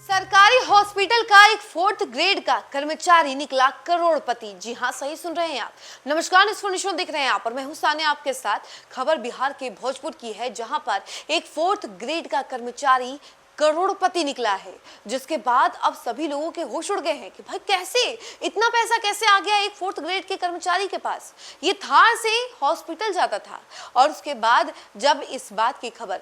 सरकारी हॉस्पिटल का एक फोर्थ ग्रेड का कर्मचारी निकला करोड़पति। जी हां, सही सुन रहे हैं आप। नमस्कार, न्यूज़ देख रहे हैं आप और मैं हूं सानिया आपके साथ। खबर बिहार के भोजपुर की है, जहां पर एक फोर्थ ग्रेड का कर्मचारी करोड़पति निकला है, जिसके बाद अब सभी लोगों के होश उड़ गए हैं कि भाई कैसे इतना पैसा कैसे आ गया एक फोर्थ ग्रेड के कर्मचारी के पास। ये थार से हॉस्पिटल जाता था और उसके बाद जब इस बात की खबर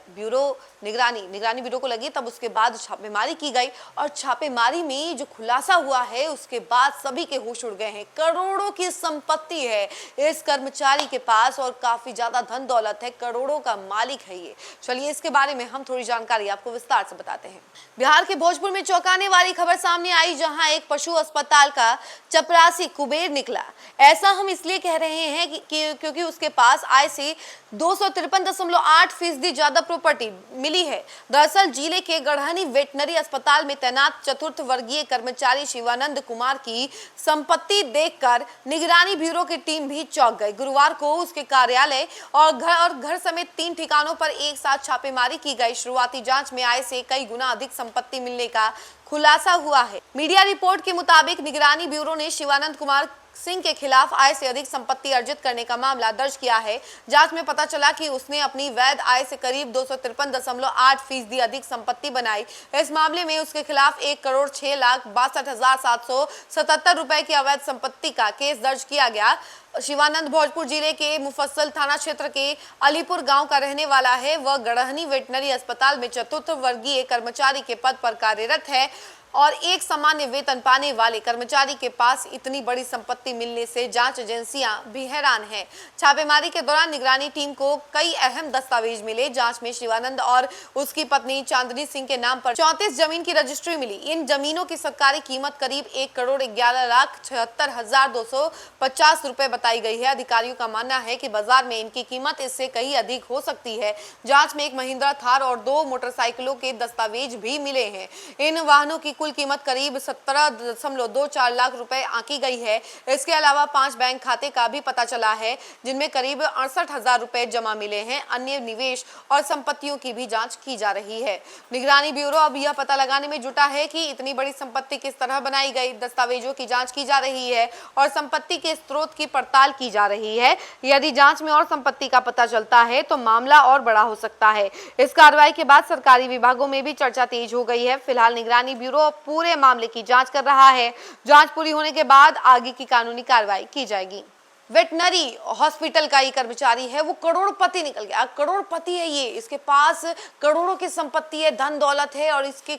निगरानी ब्यूरो को लगी, तब उसके बाद छापेमारी की गई और छापेमारी में जो खुलासा हुआ है उसके बाद सभी के होश उड़ गए हैं। करोड़ों की संपत्ति है इस कर्मचारी के पास और काफी ज्यादा धन दौलत है, करोड़ों का मालिक है ये। चलिए इसके बारे में हम थोड़ी जानकारी आपको विस्तार से बताते हैं। बिहार के भोजपुर में चौंकाने वाली खबर सामने आई, जहां एक पशु अस्पताल का चपरासी कुबेर निकला। ऐसा हम इसलिए कह रहे हैं क्योंकि उसके पास आय से 253.8% ज्यादा प्रॉपर्टी मिली है। दरअसल जिले के गढ़हनी वेटनरी अस्पताल में तैनात चतुर्थ वर्गीय कर्मचारी शिवानंद कुमार की संपत्ति देखकर निगरानी ब्यूरो की टीम भी चौंक गई। गुरुवार को उसके कार्यालय और घर समेत 3 ठिकानों पर एक साथ छापेमारी की गई। शुरुआती जांच में आय से कई गुना अधिक संपत्ति मिलने का खुलासा हुआ है। मीडिया रिपोर्ट के मुताबिक निगरानी ब्यूरो ने शिवानंद कुमार सिंह के खिलाफ आय से अधिक संपत्ति अर्जित करने का मामला दर्ज किया है। जांच में पता चला कि उसने अपनी वैध आय से करीब 253.8% अधिक संपत्ति बनाई। इस मामले में उसके खिलाफ 1,06,62,777 रुपए की अवैध संपत्ति का केस दर्ज किया गया। शिवानंद भोजपुर जिले के मुफस्सल थाना क्षेत्र के अलीपुर गांव का रहने वाला है। वह गढ़हनी वेटनरी अस्पताल में चतुर्थ वर्गीय कर्मचारी के पद पर कार्यरत है और एक सामान्य वेतन पाने वाले कर्मचारी के पास इतनी बड़ी संपत्ति मिलने से जांच एजेंसियां भी हैरान हैं। छापेमारी के दौरान निगरानी टीम को कई अहम दस्तावेज मिले। जांच में शिवानंद और उसकी पत्नी चांदनी सिंह के नाम पर 34 जमीन की रजिस्ट्री मिली। इन जमीनों की सरकारी कीमत करीब 1,11,76,250 रुपए बताई गई है। अधिकारियों का मानना है कि बाजार में इनकी कीमत इससे कहीं अधिक हो सकती है। जांच में एक महिंद्रा थार और 2 मोटरसाइकिलों के दस्तावेज भी मिले हैं। इन वाहनों की कुल कीमत करीब 17.24 लाख रुपए आंकी गई है। इसके अलावा 5 बैंक खाते का भी पता चला है, जिनमें करीब 68,000 रुपए जमा मिले हैं। अन्य निवेश और संपत्तियों की भी जांच की जा रही है। निगरानी ब्यूरो अब यह पता लगाने में जुटा है कि इतनी बड़ी संपत्ति किस तरह बनाई गई। दस्तावेजों की जांच की जा रही है और संपत्ति के स्रोत की पड़ताल की जा रही है। यदि जांच में और संपत्ति का पता चलता है तो मामला और बड़ा हो सकता है। इस कार्रवाई के बाद सरकारी विभागों में भी चर्चा तेज हो गई है। फिलहाल निगरानी ब्यूरो पूरे मामले की जांच कर रहा है। जांच पूरी होने के बाद आगे की कानूनी कार्रवाई की जाएगी। वेटनरी हॉस्पिटल का ये कर्मचारी है, वो करोड़पति निकल गया। करोड़पति है ये, इसके पास करोड़ों की संपत्ति है, धन दौलत है और इसके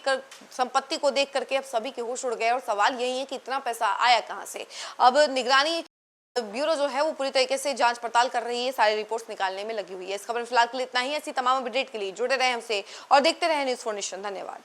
संपत्ति को देख करके अब सभी के होश उड़ गए और सवाल यही है कि इतना पैसा आया कहां से। अब निगरानी ब्यूरो जो है वो पूरी तरीके से जांच पड़ताल कर रही है, सारी रिपोर्ट्स निकालने में लगी हुई है। इस खबर में फिलहाल के लिए इतना ही। ऐसी तमाम अपडेट के लिए जुड़े रहे हमसे और देखते रहे न्यूज़4 नेशन। धन्यवाद।